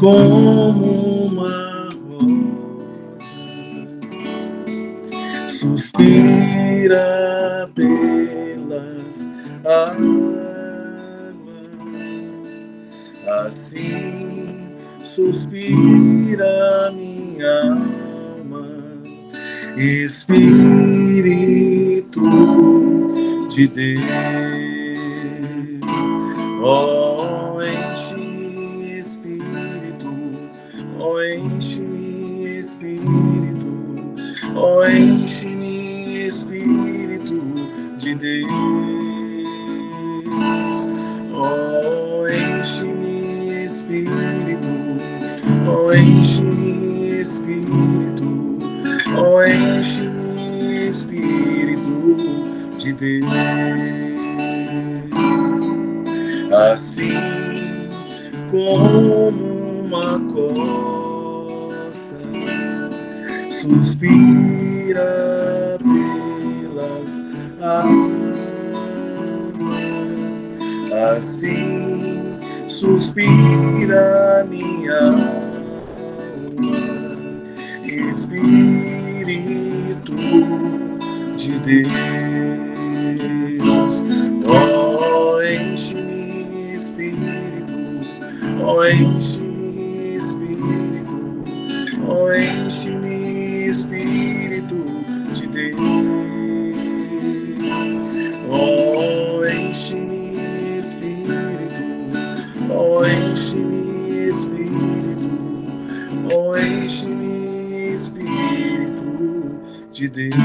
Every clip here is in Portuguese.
como uma rosa, suspira pelas águas, assim suspira minha alma, Espírito de Deus. Oh, enche-me, Espírito, oh, enche-me, Espírito, oh, enche-me, Espírito de Deus. Oh, enche-me, Espírito, oh, enche-me, Espírito, oh, enche-me, Espírito de Deus. Assim como uma coça suspira pelas águas, assim suspira minha alma, Espírito de Deus. Oh, enche-me, Espírito, oh, enche-me, Espírito, oh, enche-me, Espírito de Deus. Oh, enche-me, Espírito, oh, enche-me, Espírito, oh, enche-me, Espírito de Deus.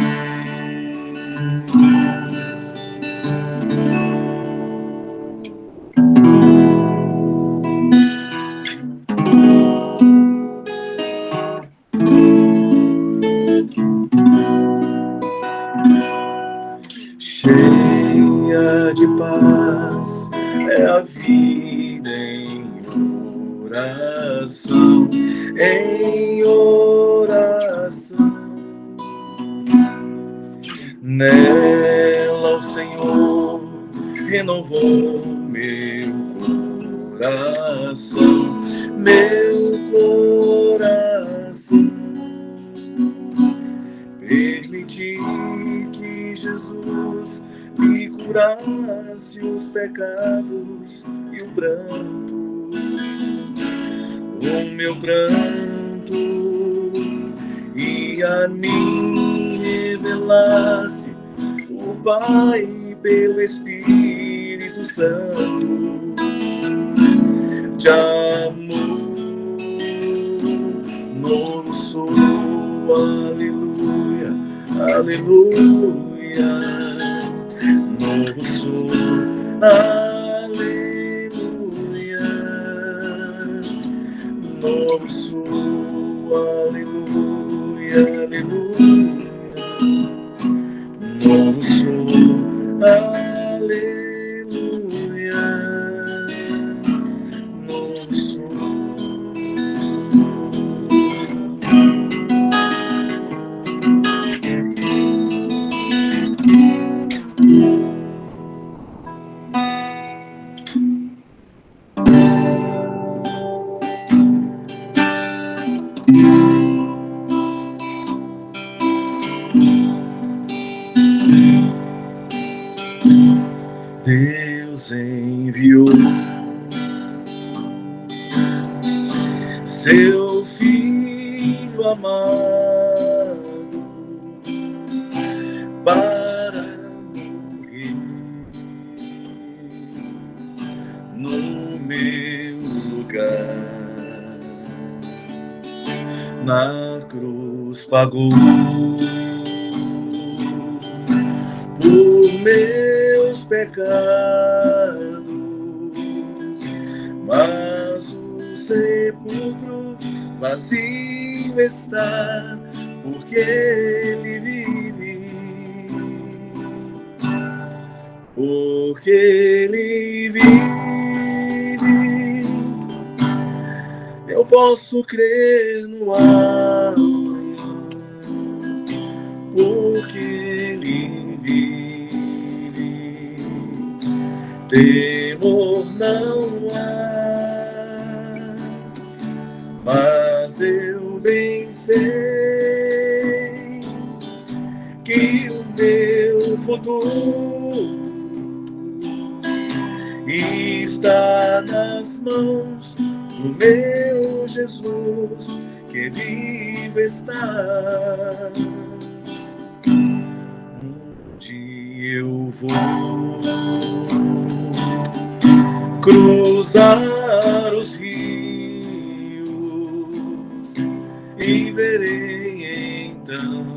Cheia de paz é a vida em oração, em oração. Nela o Senhor renovou meu coração, meu coração. Permiti que Jesus me curasse os pecados e o pranto, o meu pranto, e a mim revelasse o Pai pelo Espírito Santo de amor. Novo sou, aleluia, aleluia. Novo sou, aleluia. Novo sou, aleluia, aleluia. Novo sou, aleluia. Novo sou. Deus enviou seu Filho amado para morrer no meu lugar. Na cruz pagou por meus pecados, mas o sepulcro vazio está, porque Ele vive, porque Ele vive. Eu posso crer no amanhã, porque Ele vive. Temor não há, que o meu futuro está nas mãos do meu Jesus, que vivo está. Onde eu vou cruzar os rios e verei então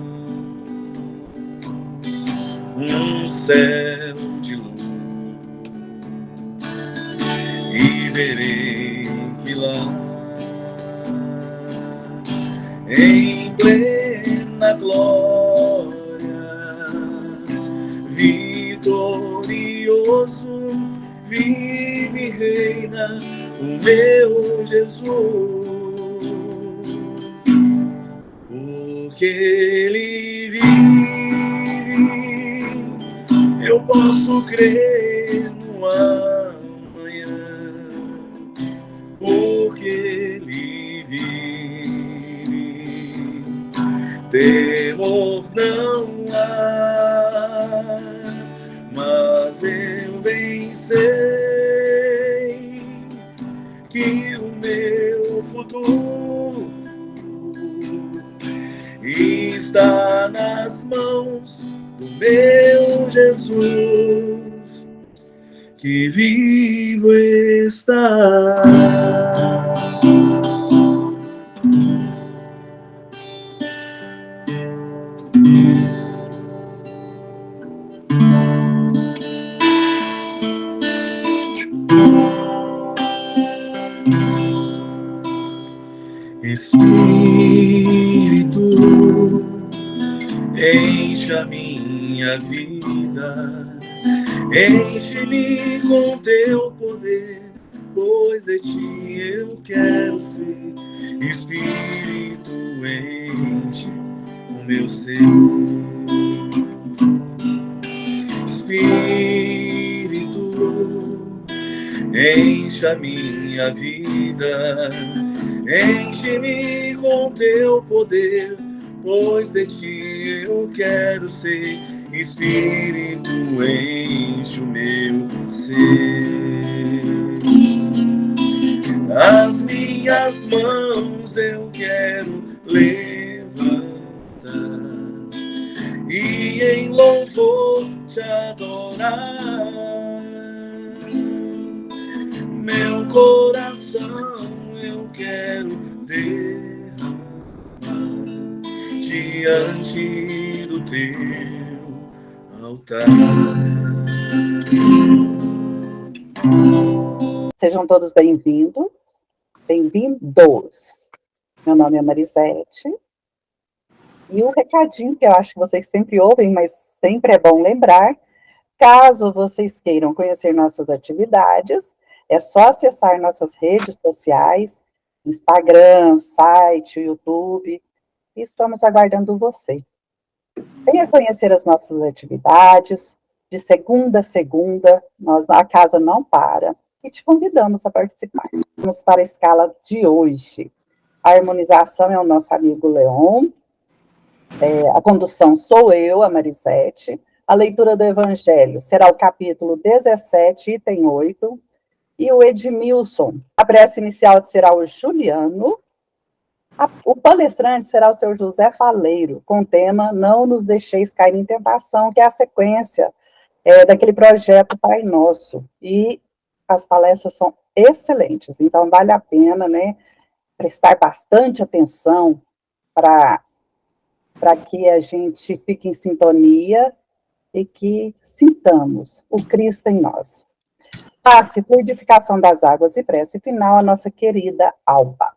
um céu de luz, e verei que lá, em plena glória, vitorioso, vive e reina o meu Jesus. Porque Ele vive, eu posso crer no amanhã. Porque Ele vive, temor não há, mas eu bem sei que o meu futuro está nas mãos do meu Jesus, que vivo está. Espírito, enche a minha vida, enche-me com teu poder, pois de ti eu quero ser. Espírito, enche o meu ser. Espírito, enche a minha vida, enche-me com teu poder, pois de ti eu quero ser. Espírito, enche o meu ser. As minhas mãos eu quero levantar e em louvor te adorar. Meu coração eu quero derramar diante do teu altar. Sejam todos bem-vindos, bem-vindos. Meu nome é Marisete. E o recadinho que eu acho que vocês sempre ouvem, mas sempre é bom lembrar, caso vocês queiram conhecer nossas atividades, é só acessar nossas redes sociais, Instagram, site, YouTube, e estamos aguardando você. Venha conhecer as nossas atividades, de segunda a segunda, a casa não para, e te convidamos a participar. Vamos para a escala de hoje. A harmonização é o nosso amigo Leon, a condução sou eu, a Marisete, a leitura do Evangelho será o capítulo 17, item 8, e o Edmilson. A prece inicial será o Juliano. O palestrante será o seu José Faleiro, com o tema Não Nos Deixeis Cair em Tentação, que é a sequência daquele projeto Pai Nosso. E as palestras são excelentes, então vale a pena, né, prestar bastante atenção para que a gente fique em sintonia e que sintamos o Cristo em nós. Passe por edificação das águas e prece final a nossa querida Alba.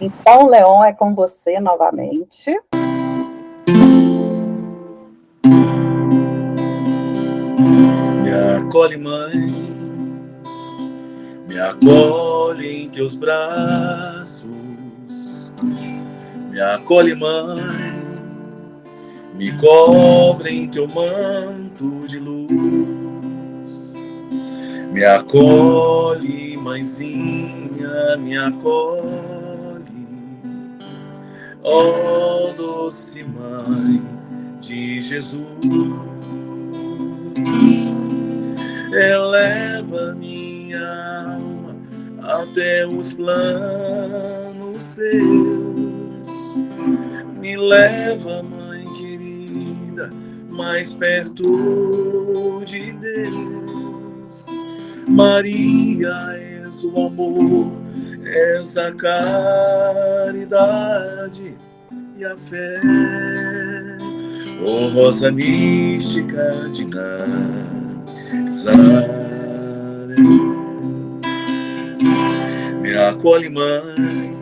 Então, Leon, é com você novamente. Me acolhe, mãe, me acolhe em teus braços. Me acolhe, mãe, me cobre em teu manto de luz. Me acolhe, mãezinha, me acolhe. Ó doce mãe de Jesus. Eleva minha alma até os planos teus. Me leva, Mãe querida, mais perto de Deus. Maria, és o amor, és a caridade e a fé. Ó rosa mística de Nazaré, me acolhe, Mãe,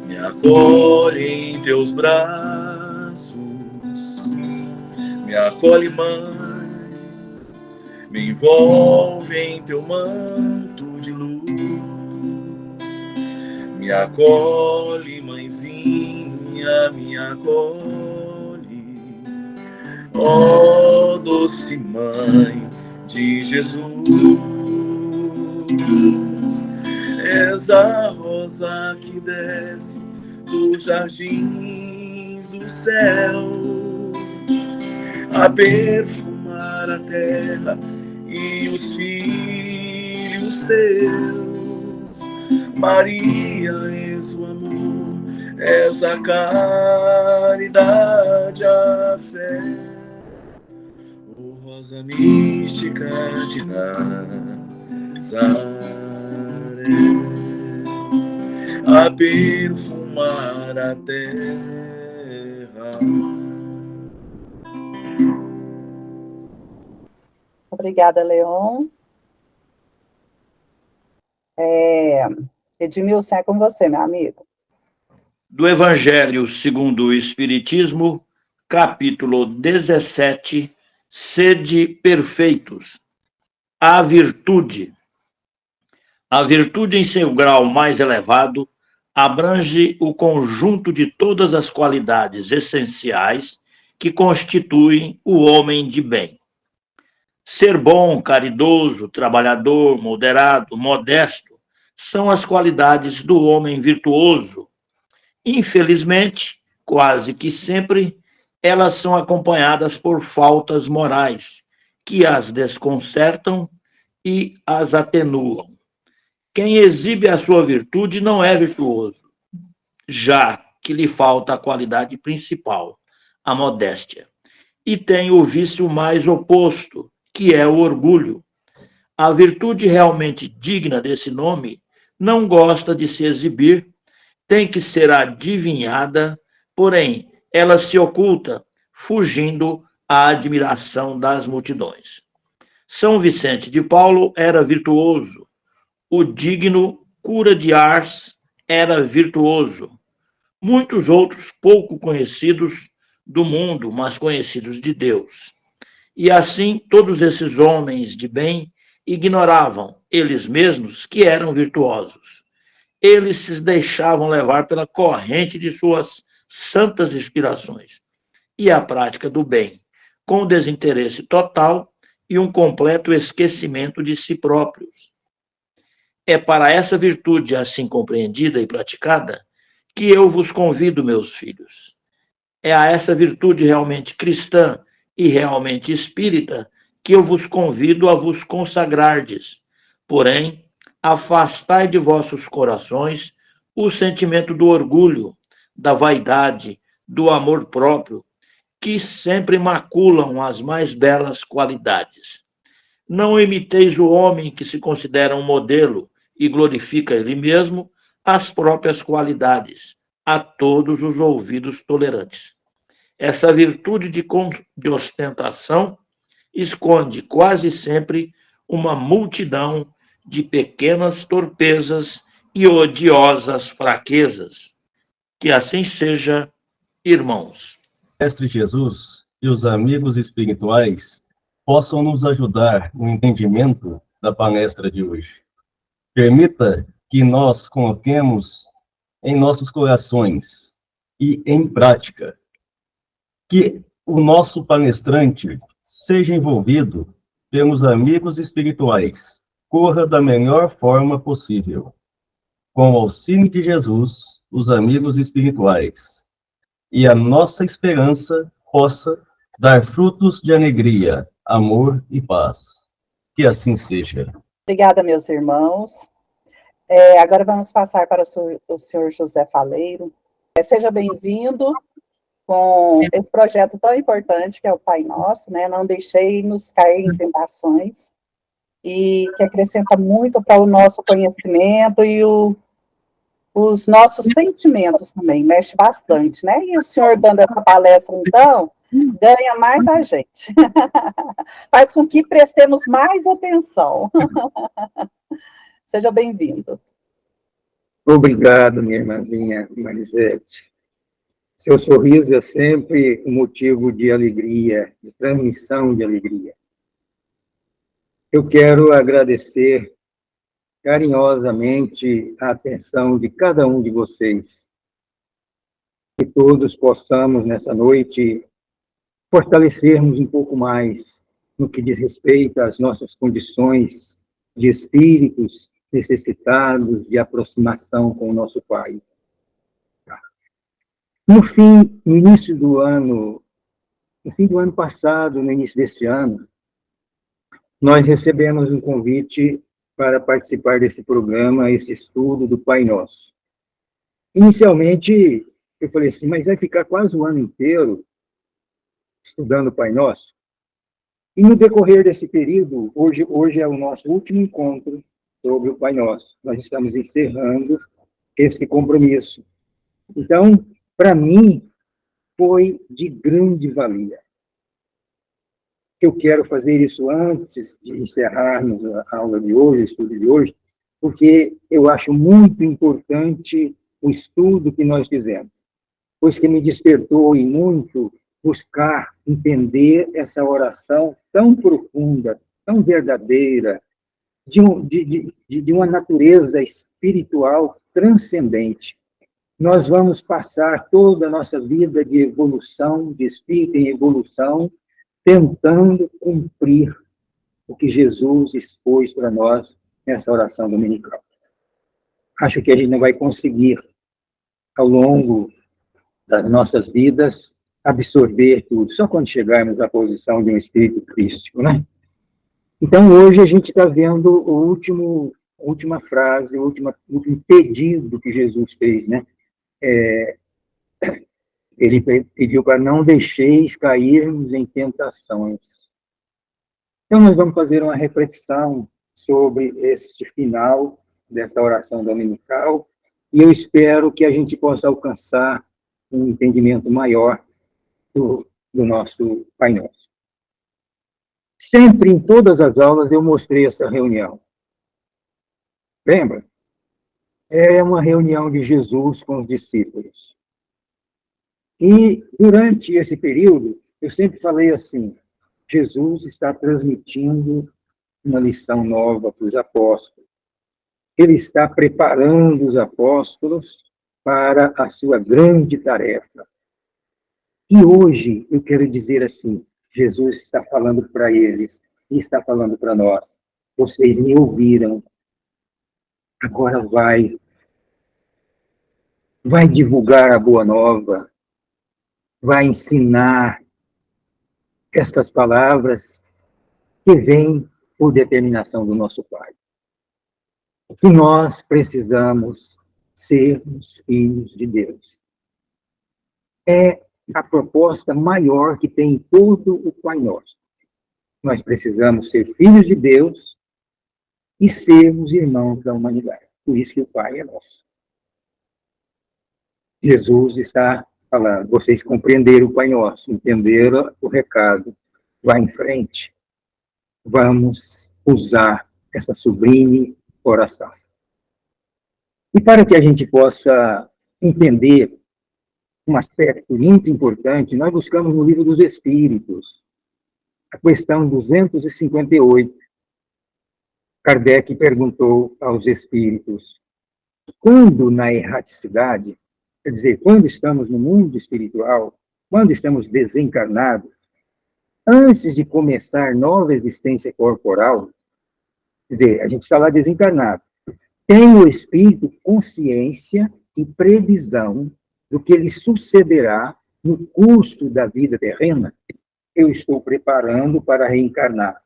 me acolhe em teus braços, me acolhe, Mãe, me envolve em teu manto de luz, me acolhe, Mãezinha, me acolhe. Ó doce Mãe de Jesus, és a rosa que desce dos jardins do céu, a perfumar a terra e os filhos teus. Maria, és o amor, és a caridade, a fé. Oh, rosa mística de Nazaré, a perfumar a terra. Obrigada, Leon. Edmilson, é com você, meu amigo. Do Evangelho segundo o Espiritismo, capítulo 17, Sede perfeitos. A virtude. A virtude, em seu grau mais elevado, abrange o conjunto de todas as qualidades essenciais que constituem o homem de bem. Ser bom, caridoso, trabalhador, moderado, modesto, são as qualidades do homem virtuoso. Infelizmente, quase que sempre, elas são acompanhadas por faltas morais, que as desconcertam e as atenuam. Quem exibe a sua virtude não é virtuoso, já que lhe falta a qualidade principal, a modéstia. E tem o vício mais oposto, que é o orgulho. A virtude realmente digna desse nome não gosta de se exibir, tem que ser adivinhada, porém, ela se oculta, fugindo à admiração das multidões. São Vicente de Paulo era virtuoso. O digno cura de Ars era virtuoso. Muitos outros pouco conhecidos do mundo, mas conhecidos de Deus. E assim, todos esses homens de bem ignoravam, eles mesmos, que eram virtuosos. Eles se deixavam levar pela corrente de suas santas inspirações e a prática do bem, com desinteresse total e um completo esquecimento de si próprios. É para essa virtude assim compreendida e praticada que eu vos convido, meus filhos. É a essa virtude realmente cristã e realmente espírita que eu vos convido a vos consagrardes. Porém, afastai de vossos corações o sentimento do orgulho, da vaidade, do amor próprio, que sempre maculam as mais belas qualidades. Não imiteis o homem que se considera um modelo e glorifica ele mesmo as próprias qualidades, a todos os ouvidos tolerantes. Essa virtude de ostentação esconde quase sempre uma multidão de pequenas torpezas e odiosas fraquezas. Que assim seja, irmãos. Mestre Jesus e os amigos espirituais possam nos ajudar no entendimento da palestra de hoje. Permita que nós coloquemos em nossos corações e em prática que o nosso palestrante seja envolvido pelos amigos espirituais, corra da melhor forma possível. Com o auxílio de Jesus, os amigos espirituais, e a nossa esperança possa dar frutos de alegria, amor e paz. Que assim seja. Obrigada, meus irmãos. Agora vamos passar para o senhor José Faleiro. Seja bem-vindo com esse projeto tão importante que é o Pai Nosso, né? Não deixei nos cair em tentações, e que acrescenta muito para o nosso conhecimento e os nossos sentimentos também, mexe bastante, né? E o senhor dando essa palestra, então, ganha mais a gente. Faz com que prestemos mais atenção. Seja bem-vindo. Obrigado, minha irmãzinha Marisete. Seu sorriso é sempre um motivo de alegria, de transmissão de alegria. Eu quero agradecer carinhosamente a atenção de cada um de vocês. Que todos possamos, nessa noite, fortalecermos um pouco mais no que diz respeito às nossas condições de espíritos necessitados de aproximação com o nosso Pai. No início do ano passado, no início desse ano, nós recebemos um convite para participar desse programa, esse estudo do Pai Nosso. Inicialmente, eu falei assim, mas vai ficar quase o ano inteiro estudando o Pai Nosso? E no decorrer desse período, hoje é o nosso último encontro sobre o Pai Nosso. Nós estamos encerrando esse compromisso. Então, para mim, foi de grande valia. Eu quero fazer isso antes de encerrarmos a aula de hoje, o estudo de hoje, porque eu acho muito importante o estudo que nós fizemos, pois que me despertou e muito buscar entender essa oração tão profunda, tão verdadeira, de uma natureza espiritual transcendente. Nós vamos passar toda a nossa vida de evolução, de espírito em evolução, tentando cumprir o que Jesus expôs para nós nessa oração dominical. Acho que a gente não vai conseguir, ao longo das nossas vidas, absorver tudo, só quando chegarmos à posição de um espírito crístico, né? Então, hoje a gente está vendo a última frase, o último pedido que Jesus fez, né? Ele pediu para não deixeis cairmos em tentações. Então, nós vamos fazer uma reflexão sobre este final dessa oração dominical, e eu espero que a gente possa alcançar um entendimento maior do nosso Pai Nosso. Sempre, em todas as aulas, eu mostrei essa reunião. Lembra? É uma reunião de Jesus com os discípulos. E, durante esse período, eu sempre falei assim, Jesus está transmitindo uma lição nova para os apóstolos. Ele está preparando os apóstolos para a sua grande tarefa. E hoje, eu quero dizer assim, Jesus está falando para eles e está falando para nós. Vocês me ouviram. Agora vai divulgar a boa nova, vai ensinar estas palavras que vêm por determinação do nosso Pai. Que nós precisamos sermos filhos de Deus. É a proposta maior que tem em todo o Pai Nosso. Nós precisamos ser filhos de Deus e sermos irmãos da humanidade. Por isso que o Pai é nosso. Jesus está falando, vocês compreenderam o Pai Nosso, entenderam o recado, vá em frente. Vamos usar essa sublime oração. E para que a gente possa entender um aspecto muito importante, nós buscamos no Livro dos Espíritos, a questão 258. Kardec perguntou aos espíritos, quando na erraticidade, quer dizer, quando estamos no mundo espiritual, quando estamos desencarnados, antes de começar nova existência corporal, quer dizer, a gente está lá desencarnado, tem o espírito consciência e previsão do que lhe sucederá no curso da vida terrena, eu estou preparando para reencarnar.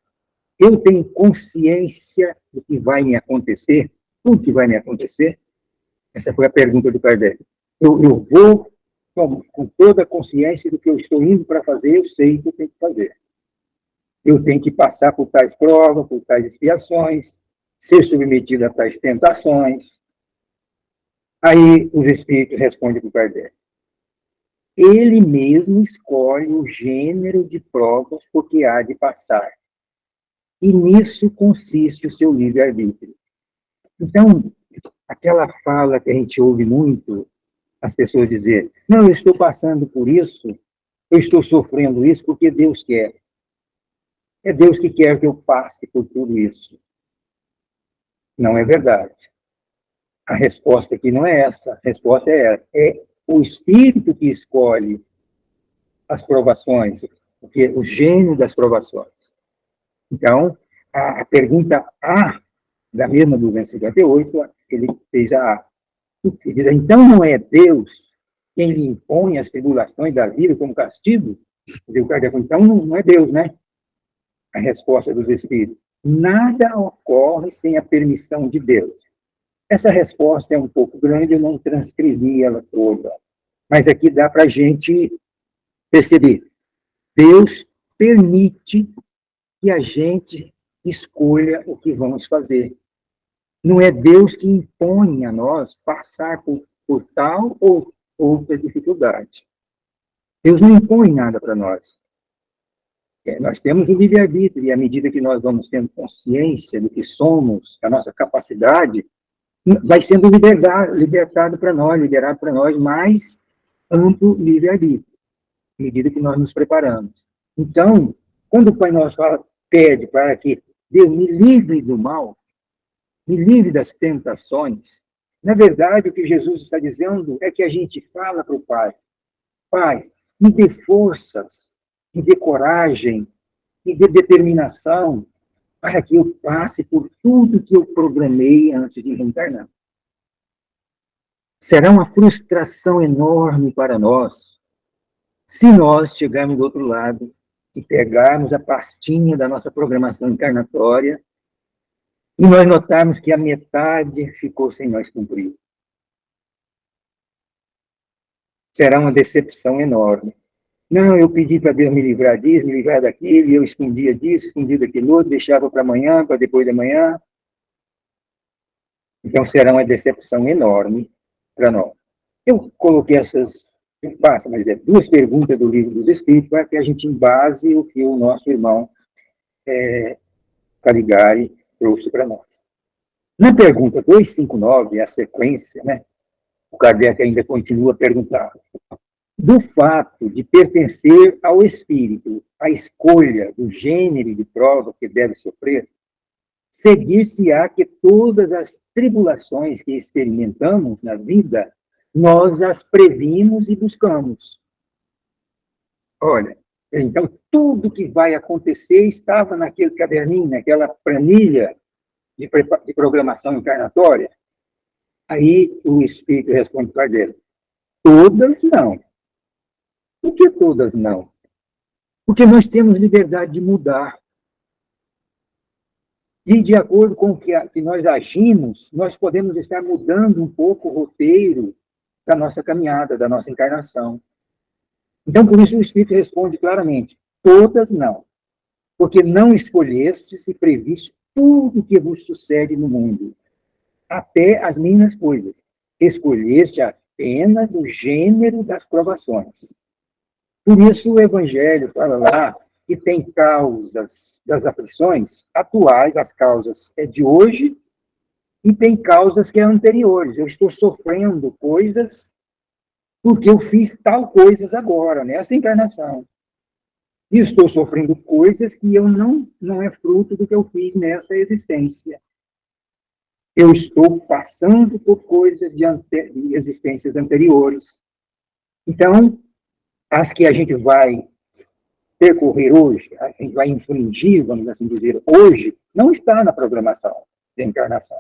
Eu tenho consciência do que vai me acontecer, tudo que vai me acontecer? Essa foi a pergunta do Kardec. Eu vou com toda a consciência do que eu estou indo para fazer, eu sei o que eu tenho que fazer. Eu tenho que passar por tais provas, por tais expiações, ser submetido a tais tentações. Aí os espíritos respondem para o Kardec. Ele mesmo escolhe o gênero de provas porque há de passar. E nisso consiste o seu livre-arbítrio. Então, aquela fala que a gente ouve muito, as pessoas dizerem, não, eu estou passando por isso, eu estou sofrendo isso porque Deus quer. É Deus que quer que eu passe por tudo isso. Não é verdade. A resposta aqui não é essa. A resposta é o Espírito que escolhe as provações, o gênio das provações. Então, a pergunta A, da mesma 258, ele fez a A. Ele diz, então não é Deus quem lhe impõe as tribulações da vida como castigo? O cara diz, então não é Deus, né? A resposta dos Espíritos. Nada ocorre sem a permissão de Deus. Essa resposta é um pouco grande, eu não transcrevi ela toda. Mas aqui dá para a gente perceber. Deus permite que a gente escolha o que vamos fazer. Não é Deus que impõe a nós passar por tal ou outra dificuldade. Deus não impõe nada para nós. Nós temos o livre-arbítrio, e à medida que nós vamos tendo consciência do que somos, da nossa capacidade, vai sendo liberado para nós mais amplo livre-arbítrio, à medida que nós nos preparamos. Então, quando o Pai Nosso pede para que Deus me livre do mal, me livre das tentações, na verdade, o que Jesus está dizendo é que a gente fala para o Pai, Pai, me dê forças, me dê coragem, me dê determinação, para que eu passe por tudo que eu programei antes de reencarnar. Será uma frustração enorme para nós se nós chegarmos do outro lado e pegarmos a pastinha da nossa programação encarnatória e nós notarmos que a metade ficou sem nós cumprir. Será uma decepção enorme. Não, eu pedi para Deus me livrar disso, me livrar daquilo, e eu escondia disso, escondia daquilo outro, deixava para amanhã, para depois de amanhã. Então, será uma decepção enorme para nós. Eu coloquei duas perguntas do Livro dos Espíritos para que a gente embase o que o nosso irmão Caligari trouxe para nós. Na pergunta 259, a sequência, né, o Kardec ainda continua a perguntar. Do fato de pertencer ao espírito, a escolha do gênero de prova que deve sofrer, seguir-se-á que todas as tribulações que experimentamos na vida, nós as previmos e buscamos. Olha, então tudo que vai acontecer estava naquele caderninho, naquela planilha de programação encarnatória. Aí o espírito responde para ele, todas não. Por que todas não? Porque nós temos liberdade de mudar. E, de acordo com o que nós agimos, nós podemos estar mudando um pouco o roteiro da nossa caminhada, da nossa encarnação. Então, por isso, o Espírito responde claramente, todas não. Porque não escolhestes e previste tudo que vos sucede no mundo, até as mínimas coisas. Escolheste apenas o gênero das provações. Por isso, o Evangelho fala lá que tem causas das aflições atuais, as causas é de hoje, e tem causas que é anteriores. Eu estou sofrendo coisas porque eu fiz tal coisas agora, nessa encarnação. E estou sofrendo coisas que eu não é fruto do que eu fiz nessa existência. Eu estou passando por coisas de existências anteriores. Então, as que a gente vai percorrer hoje, a gente vai infringir, vamos assim dizer, hoje, não está na programação da encarnação.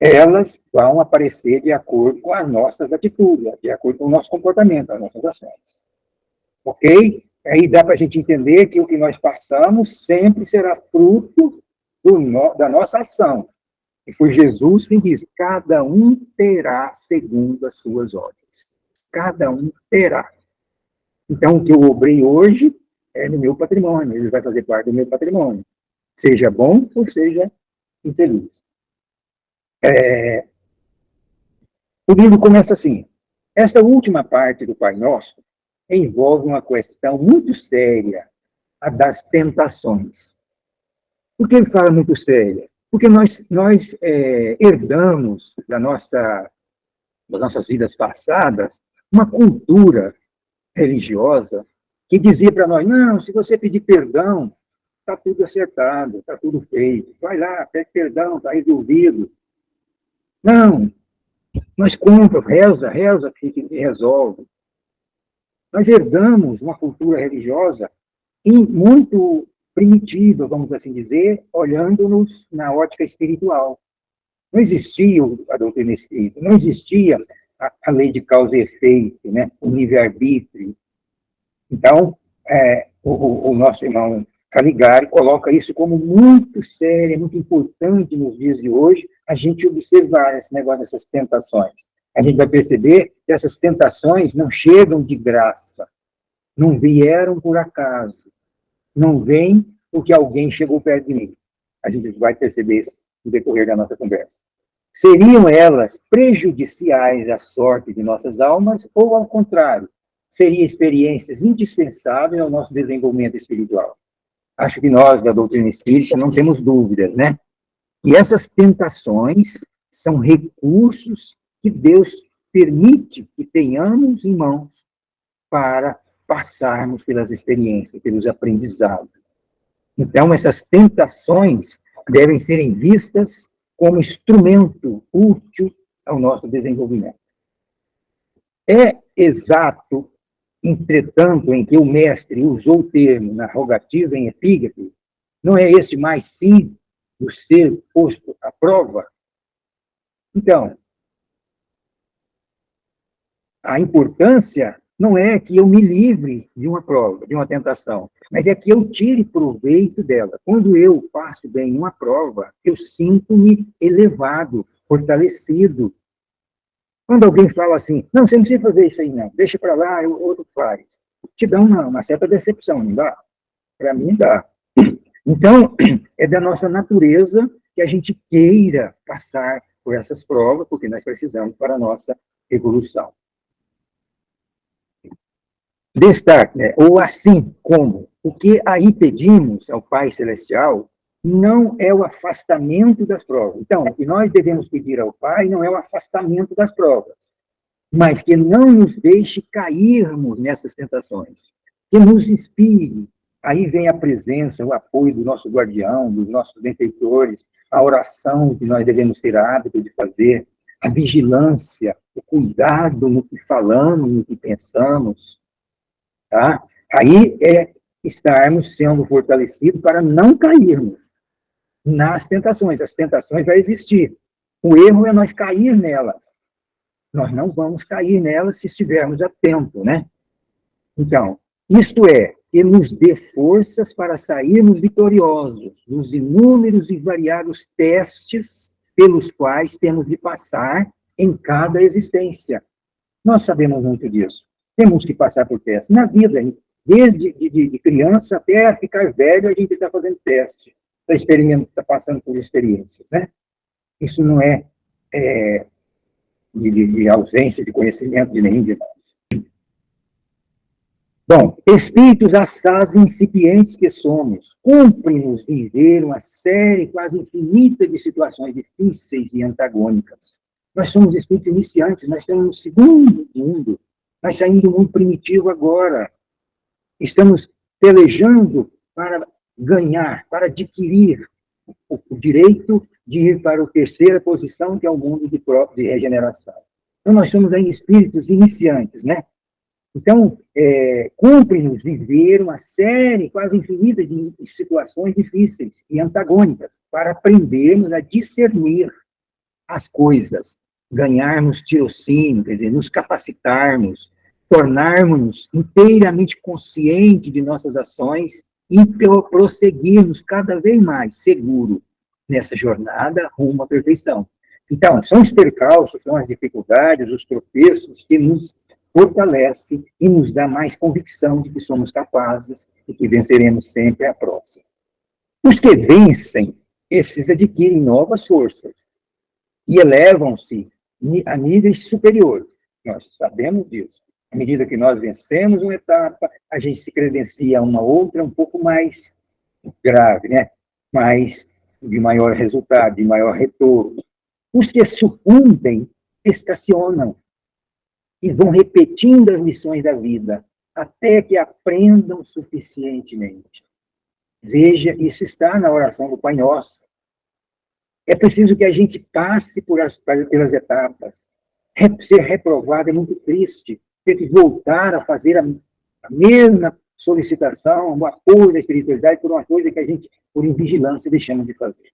elas vão aparecer de acordo com as nossas atitudes, de acordo com o nosso comportamento, as nossas ações. Ok? Aí dá para a gente entender que o que nós passamos sempre será fruto da nossa ação. E foi Jesus quem diz, cada um terá segundo as suas obras. Cada um terá. Então, o que eu obrei hoje é no meu patrimônio, ele vai fazer parte do meu patrimônio. Seja bom ou seja infeliz. O livro começa assim. Esta última parte do Pai Nosso envolve uma questão muito séria, a das tentações. Por que ele fala muito séria? Porque nós herdamos das nossas vidas passadas uma cultura religiosa que dizia para nós, não, se você pedir perdão, está tudo acertado, está tudo feito. Vai lá, pede perdão, está resolvido. Não, nós compra, reza que resolve. Nós herdamos uma cultura religiosa muito primitiva, vamos assim dizer, olhando-nos na ótica espiritual. Não existia a doutrina espírita, não existia a lei de causa e efeito, né? O livre-arbítrio. Então, o nosso irmão Caligari coloca isso como muito sério, muito importante nos dias de hoje, a gente observar esse negócio dessas tentações. A gente vai perceber que essas tentações não chegam de graça, não vieram por acaso, não vem porque alguém chegou perto de mim. A gente vai perceber isso no decorrer da nossa conversa. Seriam elas prejudiciais à sorte de nossas almas ou, ao contrário, seriam experiências indispensáveis ao nosso desenvolvimento espiritual? Acho que nós, da doutrina espírita, não temos dúvidas, né? E essas tentações são recursos que Deus permite que tenhamos em mãos para passarmos pelas experiências, pelos aprendizados. Então, essas tentações devem serem vistas como instrumento útil ao nosso desenvolvimento. É exato, entretanto, em que o mestre usou o termo na rogativa em epígrafe, não é esse mais sim do ser posto à prova? Então, a importância não é que eu me livre de uma prova, de uma tentação, mas é que eu tire proveito dela. Quando eu passo bem uma prova, eu sinto-me elevado, fortalecido. Quando alguém fala assim, não, você não precisa fazer isso aí, não, deixa para lá, o outro faz. Te dá uma certa decepção, não dá? Para mim, dá. Então, é da nossa natureza que a gente queira passar por essas provas, porque nós precisamos para a nossa evolução. Destaque, né? Ou assim como o que aí pedimos ao Pai Celestial não é o afastamento das provas. Então, o que nós devemos pedir ao Pai não é o afastamento das provas, mas que não nos deixe cairmos nessas tentações, que nos inspire. Aí vem a presença, o apoio do nosso guardião, dos nossos benfeitores, a oração que nós devemos ter hábito de fazer, a vigilância, o cuidado no que falamos, no que pensamos. Tá? Aí é estarmos sendo fortalecidos para não cairmos nas tentações. As tentações vão existir. O erro é nós cair nelas. Nós não vamos cair nelas se estivermos atentos, né? Então, isto é, que nos dê forças para sairmos vitoriosos dos inúmeros e variados testes pelos quais temos de passar em cada existência. Nós sabemos muito disso. Temos que passar por testes. Na vida, desde de criança até ficar velho, a gente está fazendo teste, está passando por experiências, né? Isso não é, de ausência de conhecimento de nenhum de nós. Bom, espíritos assaz incipientes que somos, cumpre-nos viver uma série quase infinita de situações difíceis e antagônicas. Nós somos espíritos iniciantes, nós estamos no segundo mundo, nós saímos do mundo primitivo agora. Estamos pelejando para ganhar, para adquirir o direito de ir para a terceira posição, que é o mundo de regeneração. Então, nós somos aí espíritos iniciantes, né? Então, cumpre-nos viver uma série quase infinita de situações difíceis e antagônicas, para aprendermos a discernir as coisas, ganharmos tirocínio, quer dizer, nos capacitarmos, tornarmos-nos inteiramente conscientes de nossas ações e prosseguirmos cada vez mais seguro nessa jornada rumo à perfeição. Então, são os percalços, são as dificuldades, os tropeços que nos fortalecem e nos dá mais convicção de que somos capazes e que venceremos sempre a próxima. Os que vencem, esses adquirem novas forças e elevam-se a níveis superiores. Nós sabemos disso. À medida que nós vencemos uma etapa, a gente se credencia a uma outra um pouco mais grave, né? Mais, de maior resultado, de maior retorno. Os que sucumbem estacionam e vão repetindo as lições da vida até que aprendam suficientemente. Veja, isso está na oração do Pai Nosso. É preciso que a gente passe pelas etapas. Ser reprovado é muito triste. Ter que voltar a fazer a mesma solicitação, o apoio da espiritualidade por uma coisa que a gente, por invigilância, deixamos de fazer.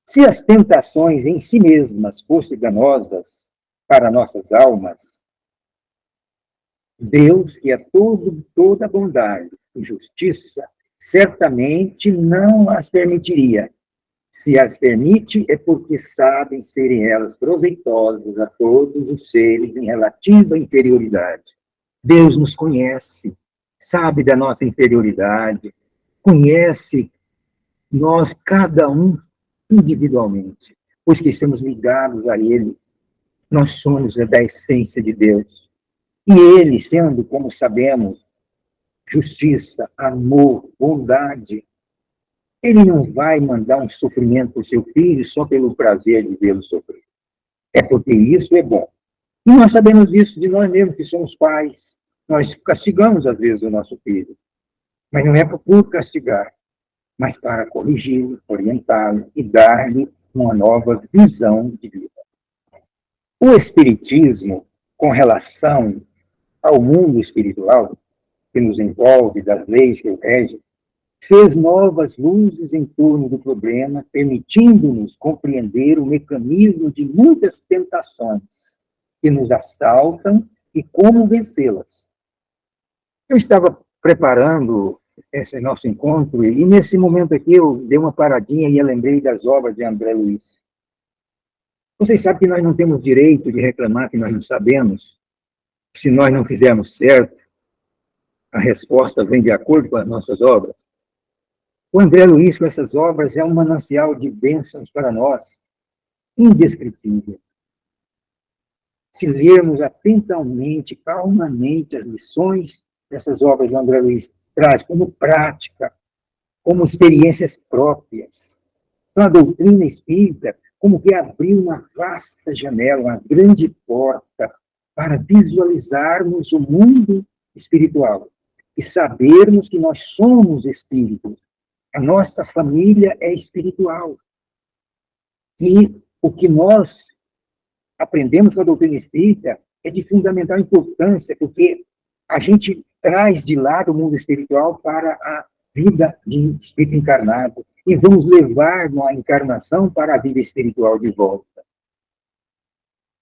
Se as tentações em si mesmas fossem danosas para nossas almas, Deus, que é toda bondade e justiça, certamente não as permitiria. Se as permite, é porque sabem serem elas proveitosas a todos os seres em relativa inferioridade. Deus nos conhece, sabe da nossa inferioridade, conhece nós, cada um, individualmente, pois que estamos ligados a Ele. Nós somos da essência de Deus. E Ele, sendo, como sabemos, justiça, amor, bondade, Ele não vai mandar um sofrimento para o seu filho só pelo prazer de vê-lo sofrer. É porque isso é bom. E nós sabemos isso de nós mesmos, que somos pais. Nós castigamos, às vezes, o nosso filho. Mas não é por castigar, mas para corrigi-lo, orientá-lo e dar-lhe uma nova visão de vida. O Espiritismo, com relação ao mundo espiritual, que nos envolve, das leis que o regem, fez novas luzes em torno do problema, permitindo-nos compreender o mecanismo de muitas tentações que nos assaltam e como vencê-las. Eu estava preparando esse nosso encontro e nesse momento aqui eu dei uma paradinha e eu lembrei das obras de André Luiz. Vocês sabem que nós não temos direito de reclamar que nós não sabemos. Se nós não fizermos certo, a resposta vem de acordo com as nossas obras. O André Luiz, com essas obras, é um manancial de bênçãos para nós, indescritível. Se lermos atentamente, calmamente, as lições dessas obras de André Luiz, traz como prática, como experiências próprias. Então, a doutrina espírita, como que abriu uma vasta janela, uma grande porta, para visualizarmos o mundo espiritual e sabermos que nós somos espíritos. A nossa família é espiritual. E o que nós aprendemos com a doutrina espírita é de fundamental importância, porque a gente traz de lado o mundo espiritual para a vida de espírito encarnado e vamos levar a encarnação para a vida espiritual de volta.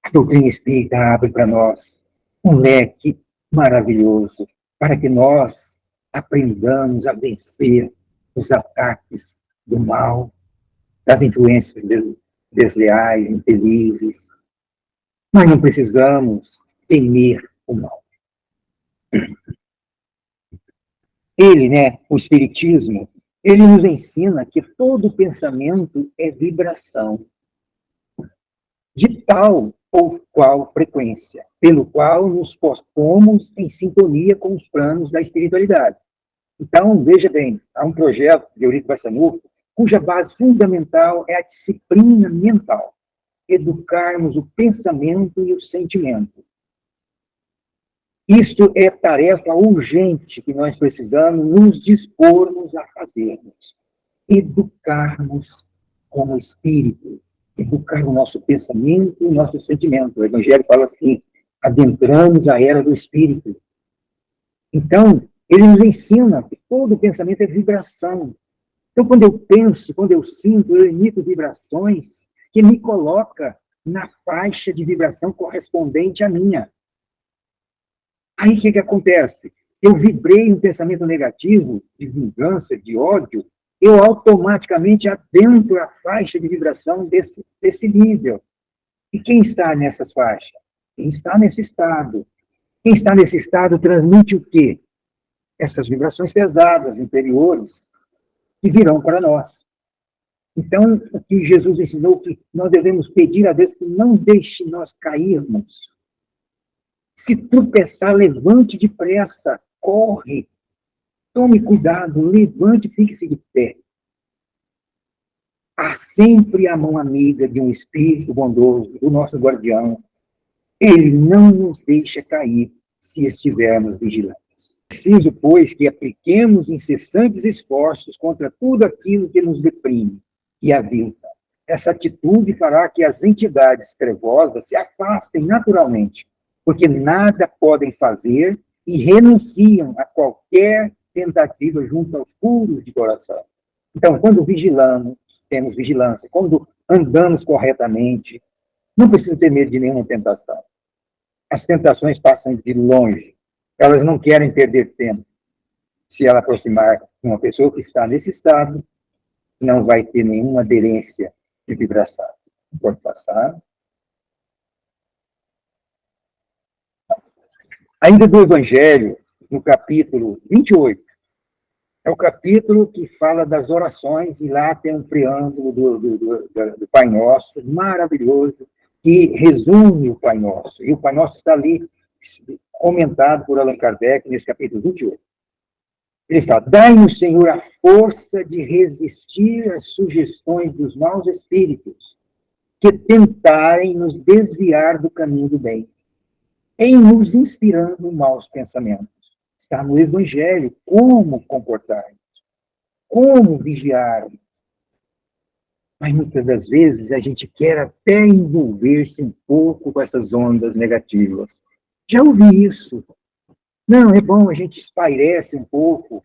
A doutrina espírita abre para nós um leque maravilhoso para que nós aprendamos a vencer os ataques do mal, das influências desleais, infelizes. Nós não precisamos temer o mal. Ele, o Espiritismo, ele nos ensina que todo pensamento é vibração, de tal ou qual frequência, pelo qual nos pomos em sintonia com os planos da espiritualidade. Então, veja bem, há um projeto de Eurico Barçanufo, cuja base fundamental é a disciplina mental, educarmos o pensamento e o sentimento. Isto é tarefa urgente que nós precisamos nos dispormos a fazermos. Educarmos como espírito, educar o nosso pensamento e o nosso sentimento. O Evangelho fala assim, adentramos a era do espírito. Então, ele nos ensina que todo pensamento é vibração. Então, quando eu penso, quando eu sinto, eu emito vibrações que me coloca na faixa de vibração correspondente à minha. Aí o que acontece? Eu vibrei um pensamento negativo, de vingança, de ódio, eu automaticamente adentro a faixa de vibração desse nível. E quem está nessas faixas? Quem está nesse estado? Quem está nesse estado transmite o quê? Essas vibrações pesadas, inferiores, que virão para nós. Então, o que Jesus ensinou, que nós devemos pedir a Deus que não deixe nós cairmos. Se tropeçar, levante depressa, corre. Tome cuidado, levante e fique-se de pé. Há sempre a mão amiga de um espírito bondoso, do nosso guardião. Ele não nos deixa cair se estivermos vigilantes. Preciso, pois, que apliquemos incessantes esforços contra tudo aquilo que nos deprime e avilta. Essa atitude fará que as entidades trevosas se afastem naturalmente, porque nada podem fazer e renunciam a qualquer tentativa junto aos puros de coração. Então, quando vigilamos, temos vigilância. Quando andamos corretamente, não precisa ter medo de nenhuma tentação. As tentações passam de longe. Elas não querem perder tempo. Se ela aproximar uma pessoa que está nesse estado, não vai ter nenhuma aderência de vibração. Pode passar. Ainda do Evangelho, no capítulo 28, é o capítulo que fala das orações, e lá tem um preâmbulo do Pai Nosso, maravilhoso, que resume o Pai Nosso. E o Pai Nosso está ali, comentado por Allan Kardec, nesse capítulo 28. Ele fala: dai-nos, Senhor, a força de resistir às sugestões dos maus espíritos que tentarem nos desviar do caminho do bem, em nos inspirando maus pensamentos. Está no Evangelho como comportar-nos, como vigiar. Mas muitas das vezes a gente quer até envolver-se um pouco com essas ondas negativas. Já ouvi isso. Não, é bom, a gente espairece um pouco,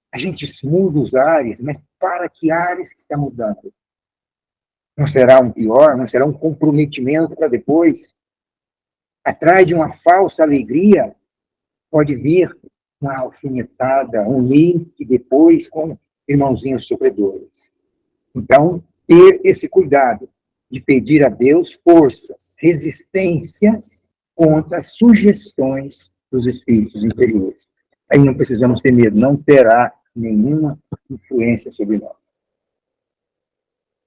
a gente muda os ares, mas para que ares que está mudando? Não será um pior, não será um comprometimento para depois? Atrás de uma falsa alegria, pode vir uma alfinetada, um link depois com irmãozinhos sofredores. Então, ter esse cuidado de pedir a Deus forças, resistências contra as sugestões dos espíritos inferiores. Aí não precisamos ter medo, não terá nenhuma influência sobre nós.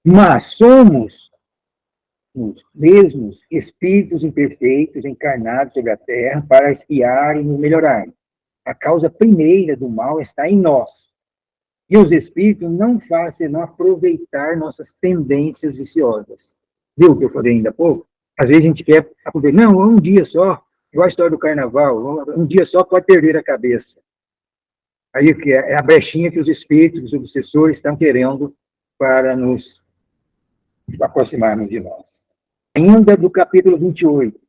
Mas somos os mesmos espíritos imperfeitos encarnados sobre a Terra para espiar e nos melhorar. A causa primeira do mal está em nós. E os espíritos não fazem senão aproveitar nossas tendências viciosas. Viu o que eu falei ainda há pouco? Às vezes a gente quer aproveitar. Não, um dia só, igual a história do carnaval, um dia só pode perder a cabeça. Aí é a brechinha que os espíritos, os obsessores, estão querendo para nos aproximarmos de nós. Ainda do capítulo 28.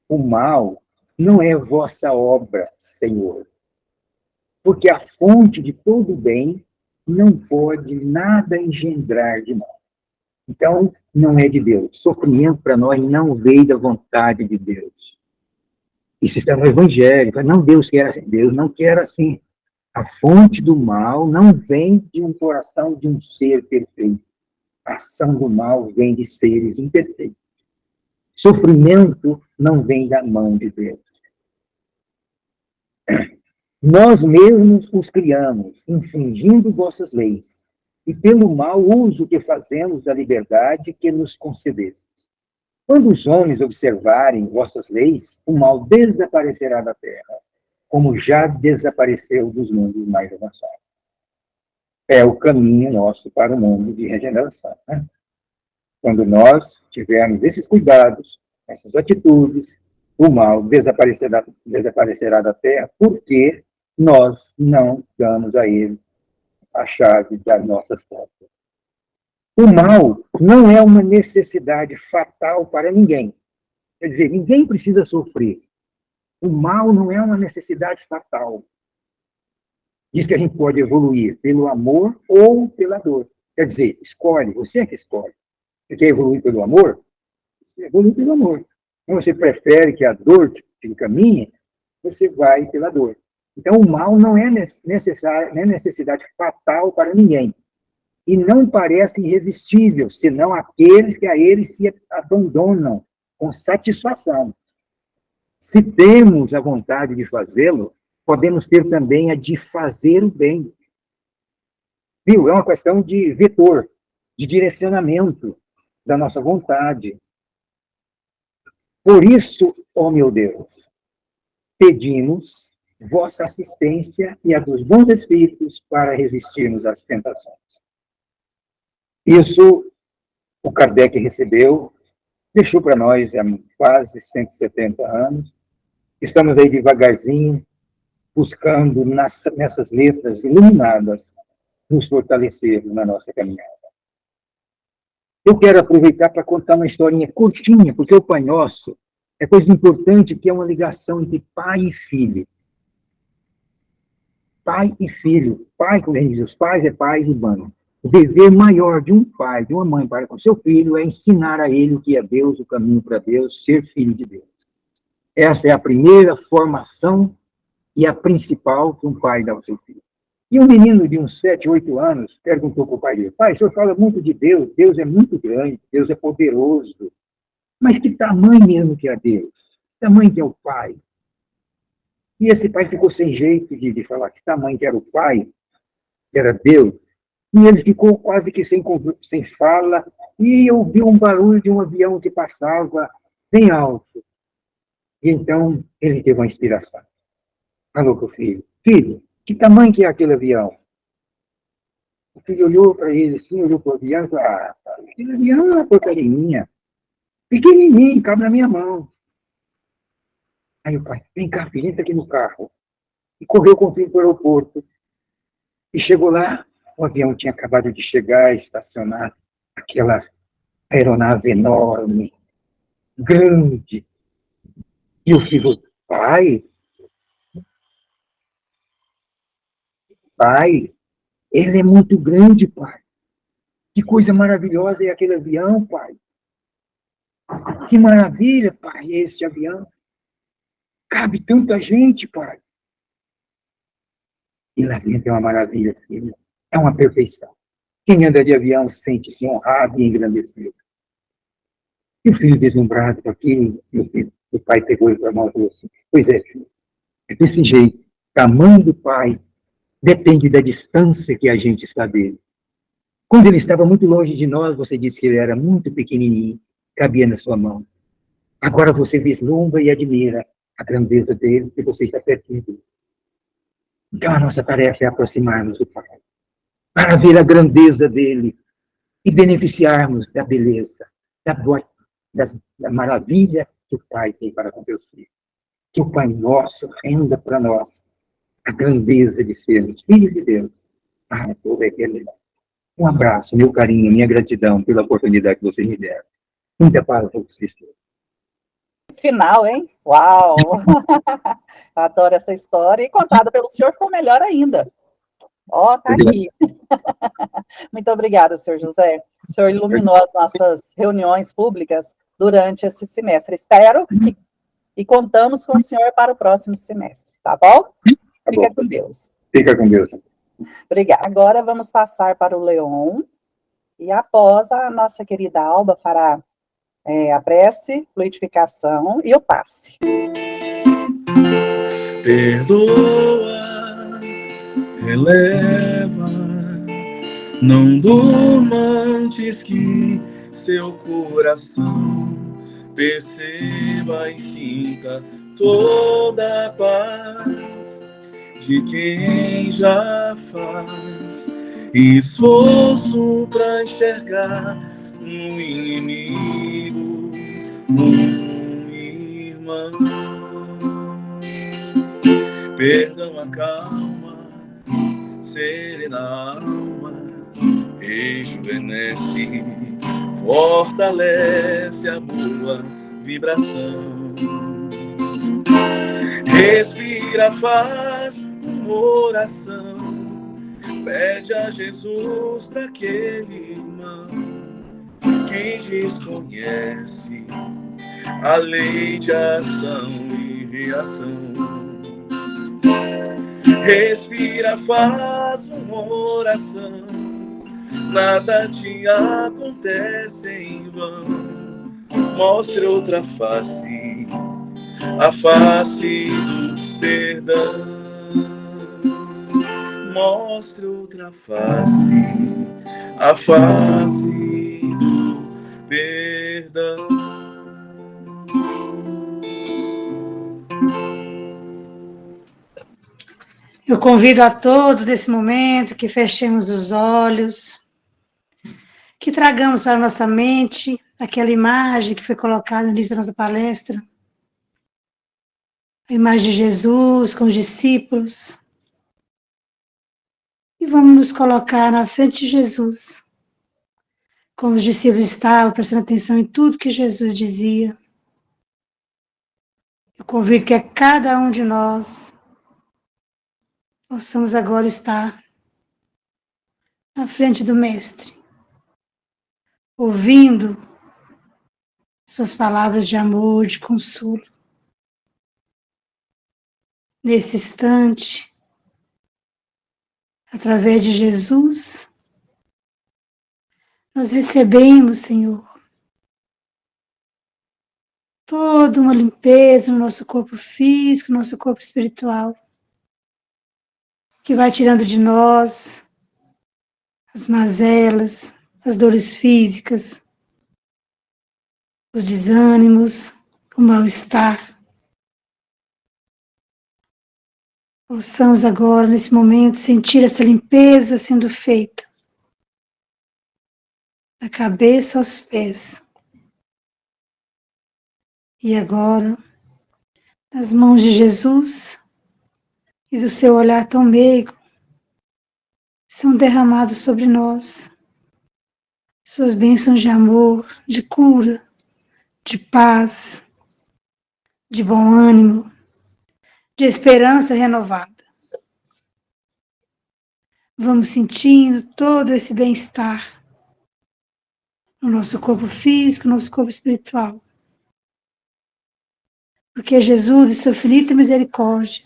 O mal não é vossa obra, Senhor, porque a fonte de todo bem não pode nada engendrar de mal. Então, não é de Deus. Sofrimento para nós não veio da vontade de Deus. Isso está no Evangelho. Não, Deus quer assim. Deus não quer assim. A fonte do mal não vem de um coração de um ser perfeito. A ação do mal vem de seres imperfeitos. Sofrimento não vem da mão de Deus. Nós mesmos os criamos, infringindo vossas leis, e pelo mau uso que fazemos da liberdade que nos concedestes. Quando os homens observarem vossas leis, o mal desaparecerá da terra, como já desapareceu dos mundos mais avançados. É o caminho nosso para o mundo de regeneração, né? Quando nós tivermos esses cuidados, essas atitudes, o mal desaparecerá da terra, porque nós não damos a ele a chave das nossas portas. O mal não é uma necessidade fatal para ninguém. Quer dizer, ninguém precisa sofrer. O mal não é uma necessidade fatal. Diz que a gente pode evoluir pelo amor ou pela dor. Quer dizer, escolhe, você é que escolhe. Você quer evoluir pelo amor? Você evolui pelo amor. Então, você prefere que a dor te encaminhe, você vai pela dor. Então, o mal não é necessário, não é necessidade fatal para ninguém. E não parece irresistível, senão aqueles que a ele se abandonam com satisfação. Se temos a vontade de fazê-lo, podemos ter também a de fazer o bem. Viu? É uma questão de vetor, de direcionamento da nossa vontade. Por isso, ó meu Deus, pedimos vossa assistência e a dos bons espíritos para resistirmos às tentações. Isso o Kardec recebeu, deixou para nós há quase 170 anos. Estamos aí devagarzinho, buscando nessas letras iluminadas, nos fortalecer na nossa caminhada. Eu quero aproveitar para contar uma historinha curtinha, porque o Pai Nosso é coisa importante, que é uma ligação entre pai e filho. Pai e filho. Pai, como a gente diz, os pais é pai e mãe. O dever maior de um pai, de uma mãe para com seu filho é ensinar a ele o que é Deus, o caminho para Deus, ser filho de Deus. Essa é a primeira formação e a principal que um pai dá ao seu filho. E um menino de uns 7, 8 anos perguntou para o pai dele: pai, o senhor fala muito de Deus, Deus é muito grande, Deus é poderoso, mas que tamanho mesmo que é Deus? Que tamanho que é o pai? E esse pai ficou sem jeito de falar que tamanho que era o pai, que era Deus, e ele ficou quase que sem fala, e ouviu um barulho de um avião que passava bem alto. E então ele teve uma inspiração. Falou para o filho: filho, que tamanho que é aquele avião? O filho olhou para ele assim, olhou para o avião e falou: ah, aquele avião é uma porcaria, pequenininho, cabe na minha mão. Aí o pai: vem cá, filho, entra aqui no carro. E correu com o filho para o aeroporto. E chegou lá, o avião tinha acabado de chegar, estacionar, aquela aeronave enorme, grande. E o filho: pai, ele é muito grande, pai. Que coisa maravilhosa é aquele avião, pai. Que maravilha, pai, é esse avião. Cabe tanta gente, pai. E lá dentro é uma maravilha, filho. É uma perfeição. Quem anda de avião sente-se honrado e engrandecido. E o filho deslumbrado com aquilo, o pai pegou ele para a mão e falou assim: pois é, filho, é desse jeito. O tamanho do pai depende da distância que a gente está dele. Quando ele estava muito longe de nós, você disse que ele era muito pequenininho, cabia na sua mão. Agora você vislumbra e admira a grandeza dele, porque você está pertinho dele. Então a nossa tarefa é aproximarmos do Pai, para ver a grandeza dele e beneficiarmos da beleza, da maravilha que o Pai tem para com seus filhos. Que o Pai Nosso renda para nós a grandeza de sermos filhos de Deus. Um abraço, meu carinho, minha gratidão pela oportunidade que vocês me deram. Muita paz para vocês todos. Final, hein? Uau! Adoro essa história. E contada pelo senhor ficou melhor ainda. Ó, tá aqui. Muito obrigada, senhor José. O senhor iluminou as nossas reuniões públicas durante esse semestre. Espero e contamos com o senhor para o próximo semestre, tá bom? Fica com Deus. Fica com Deus. Obrigada. Agora vamos passar para o Leon. E após, a nossa querida Alba fará a prece, fluidificação e o passe. Perdoa, releva, não durma antes que seu coração perceba e sinta toda a paz de quem já faz esforço para enxergar um inimigo, um irmão. Perdão, acalma, serena a alma, rejuvenesce, fortalece a boa vibração. Respira, faz uma oração, pede a Jesus para aquele irmão quem desconhece a lei de ação e reação. Respira, faz uma oração, nada te acontece em vão. Mostre outra face, a face do perdão. Mostre outra face, a face do perdão. Eu convido a todos nesse momento que fechemos os olhos, que tragamos para a nossa mente aquela imagem que foi colocada no início da nossa palestra, a imagem de Jesus com os discípulos, e vamos nos colocar na frente de Jesus, como os discípulos estavam prestando atenção em tudo que Jesus dizia. Eu convido que cada um de nós possamos agora estar na frente do Mestre, ouvindo suas palavras de amor, de consolo. Nesse instante, através de Jesus, nós recebemos, Senhor, toda uma limpeza no nosso corpo físico, no nosso corpo espiritual, que vai tirando de nós as mazelas, as dores físicas, os desânimos, o mal-estar. Possamos agora, nesse momento, sentir essa limpeza sendo feita, da cabeça aos pés. E agora, nas mãos de Jesus e do seu olhar tão meigo, são derramados sobre nós suas bênçãos de amor, de cura, de paz, de bom ânimo, de esperança renovada. Vamos sentindo todo esse bem-estar no nosso corpo físico, no nosso corpo espiritual. Porque Jesus, em sua infinita misericórdia,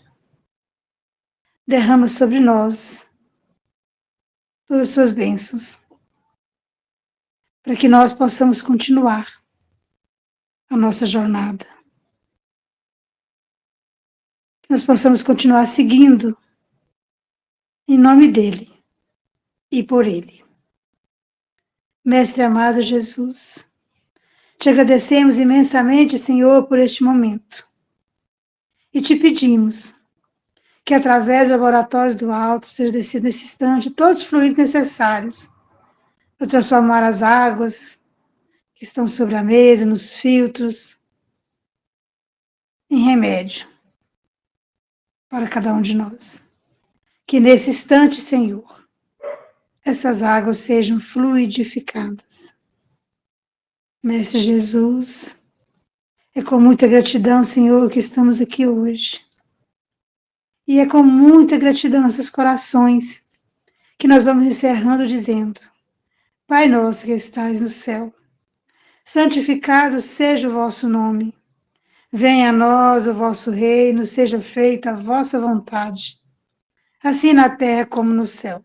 derrama sobre nós todas as suas bênçãos, para que nós possamos continuar a nossa jornada. Que nós possamos continuar seguindo em nome dele e por ele. Mestre amado Jesus, te agradecemos imensamente, Senhor, por este momento. E te pedimos que, através dos laboratórios do alto, seja descido nesse instante todos os fluidos necessários para transformar as águas que estão sobre a mesa, nos filtros, em remédio para cada um de nós. Que nesse instante, Senhor, essas águas sejam fluidificadas. Mestre Jesus, é com muita gratidão, Senhor, que estamos aqui hoje. E é com muita gratidão nos nossos corações que nós vamos encerrando dizendo: Pai nosso que estais no céu, santificado seja o vosso nome. Venha a nós o vosso reino, seja feita a vossa vontade, assim na terra como no céu.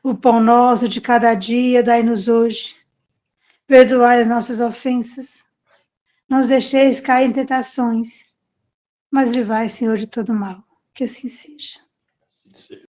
O pão nosso de cada dia dai-nos hoje. Perdoai as nossas ofensas. Não os deixeis cair em tentações, mas livrai, Senhor, de todo mal. Que assim seja.